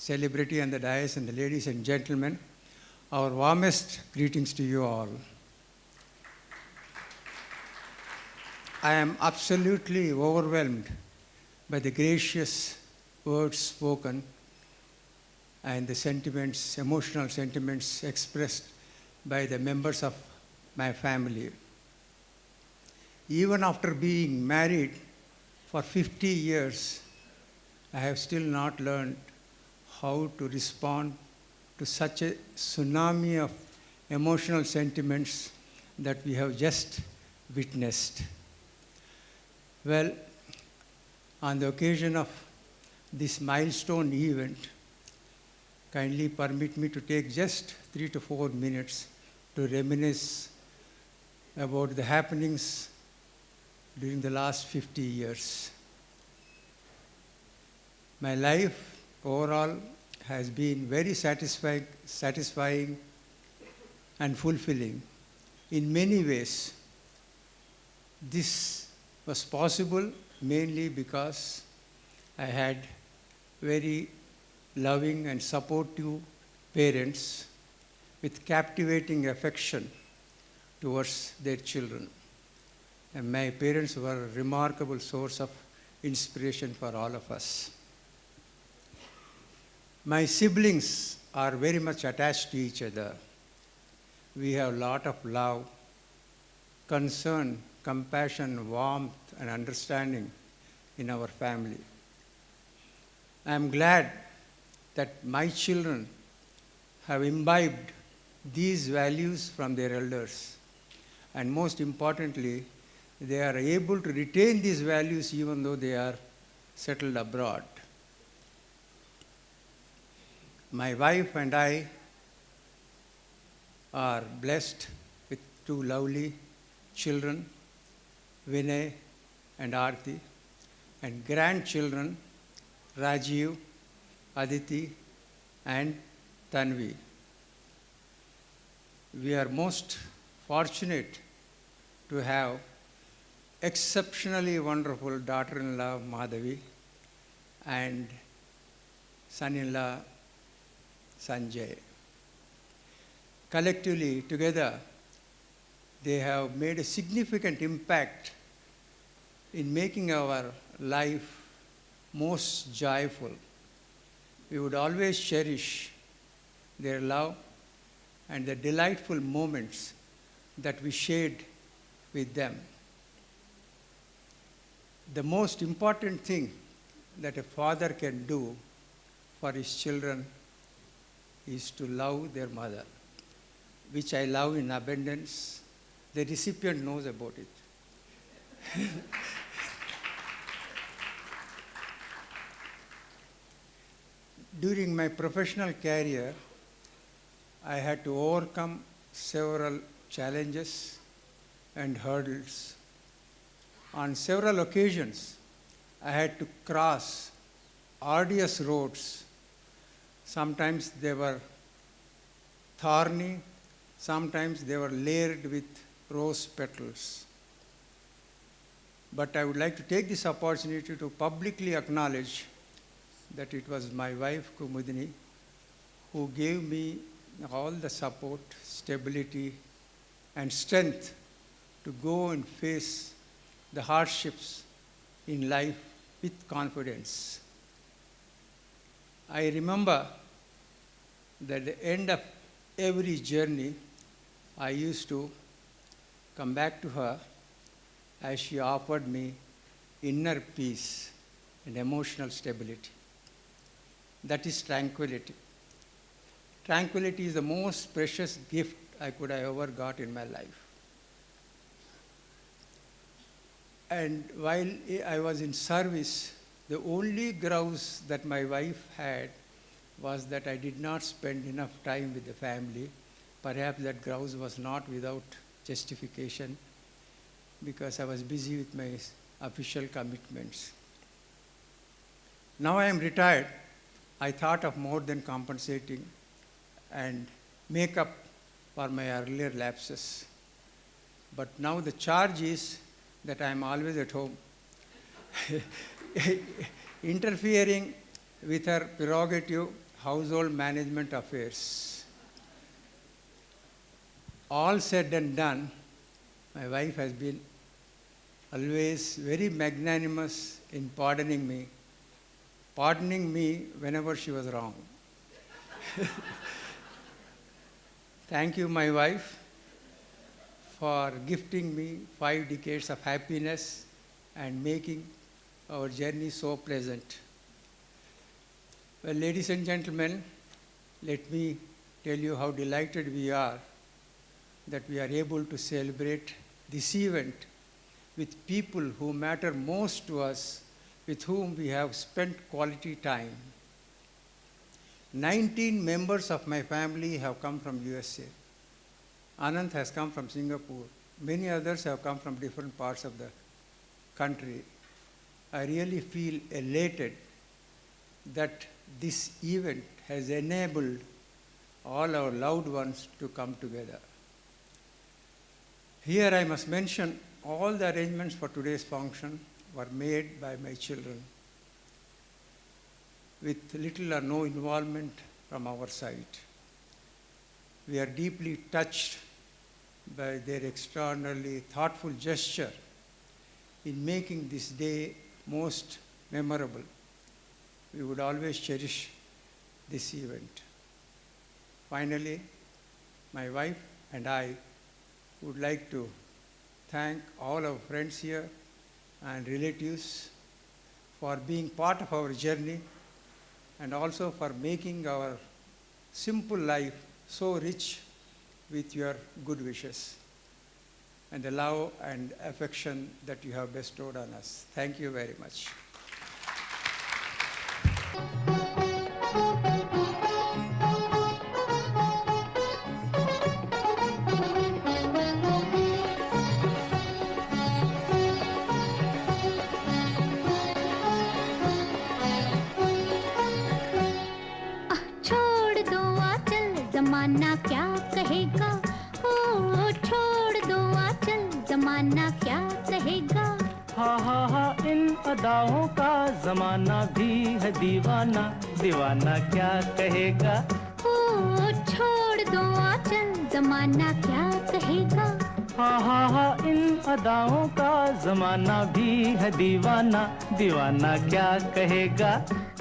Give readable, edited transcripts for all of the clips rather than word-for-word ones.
celebrity on the dais, and the ladies and gentlemen, our warmest greetings to you all. I am absolutely overwhelmed by the gracious words spoken and the sentiments, emotional sentiments expressed by the members of my family. Even after being married for 50 years, I have still not learned how to respond to such a tsunami of emotional sentiments that we have just witnessed. Well, on the occasion of this milestone event, kindly permit me to take just 3 to 4 minutes to reminisce about the happenings during the last 50 years. My life overall has been very satisfying and fulfilling. In many ways, this was possible mainly because I had very loving and supportive parents with captivating affection towards their children. And my parents were a remarkable source of inspiration for all of us. My siblings are very much attached to each other. We have a lot of love, concern, compassion, warmth, and understanding in our family. I am glad that my children have imbibed these values from their elders. And most importantly, they are able to retain these values even though they are settled abroad. My wife and I are blessed with 2 lovely children, Vinay and Aarti, and grandchildren, Rajiv, Aditi, and Tanvi. We are most fortunate to have exceptionally wonderful daughter-in-law, Madhavi, and son-in-law, Sanjay. Collectively, together, they have made a significant impact in making our life most joyful. We would always cherish their love and the delightful moments that we shared with them. The most important thing that a father can do for his children is to love their mother, which I love in abundance. The recipient knows about it. During my professional career, I had to overcome several challenges and hurdles. On several occasions, I had to cross arduous roads. Sometimes they were thorny, sometimes they were layered with rose petals. But I would like to take this opportunity to publicly acknowledge that it was my wife, Kumudini, who gave me all the support, stability, and strength to go and face the hardships in life with confidence. I remember that at the end of every journey, I used to come back to her as she offered me inner peace and emotional stability. That is tranquility. Tranquility is the most precious gift I could have ever got in my life. And while I was in service, the only grouse that my wife had was that I did not spend enough time with the family. Perhaps that grouse was not without justification because I was busy with my official commitments. Now I am retired. I thought of more than compensating and make up for my earlier lapses. But now the charge is that I am always at home, interfering with her prerogative household management affairs. All said and done, my wife has been always very magnanimous in pardoning me whenever she was wrong. Thank you, my wife, for gifting me 5 decades of happiness and making our journey so pleasant. Well, ladies and gentlemen, let me tell you how delighted we are that we are able to celebrate this event with people who matter most to us, with whom we have spent quality time. 19 members of my family have come from USA. Anand has come from Singapore. Many others have come from different parts of the country. I really feel elated that this event has enabled all our loved ones to come together. Here I must mention all the arrangements for today's function were made by my children with little or no involvement from our side. We are deeply touched by their extraordinarily thoughtful gesture in making this day most memorable. We would always cherish this event. Finally, my wife and I would like to thank all our friends here and relatives for being part of our journey and also for making our simple life so rich with your good wishes and the love and affection that you have bestowed on us. Thank you very much. जमाना क्या कहेगा, ओ छोड़ दो आंचल, जमाना क्या कहेगा। हा इन अदाओं का जमाना भी है दीवाना, दीवाना क्या कहेगा। ओ छोड़ दो आंचल, जमाना क्या कहेगा। हा इन अदाओं का जमाना भी है दीवाना, दीवाना क्या कहेगा।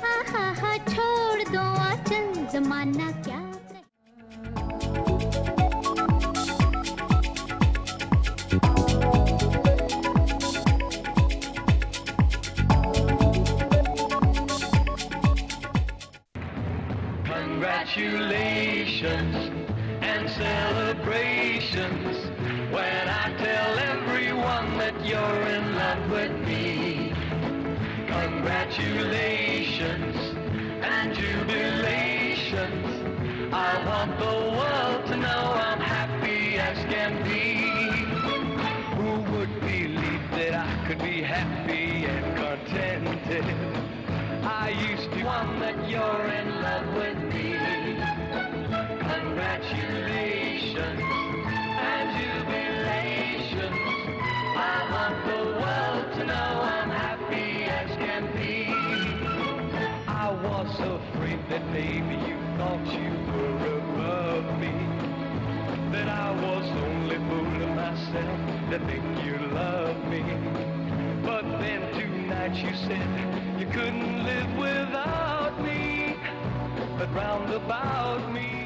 हा छोड़ दो आंचल, जमाना क्या। Congratulations and celebrations when I tell everyone that you're in love with me. Congratulations and jubilations. I want the world to know I'm happy as can be. Who would believe that I could be happy and contented? I used to want that you're in love with me. Congratulations and jubilations. I want the world to know I'm happy as can be. I was afraid that maybe you thought you were above me, that I was only fooling myself to think you loved me. But then tonight you said you couldn't live without me, but round about me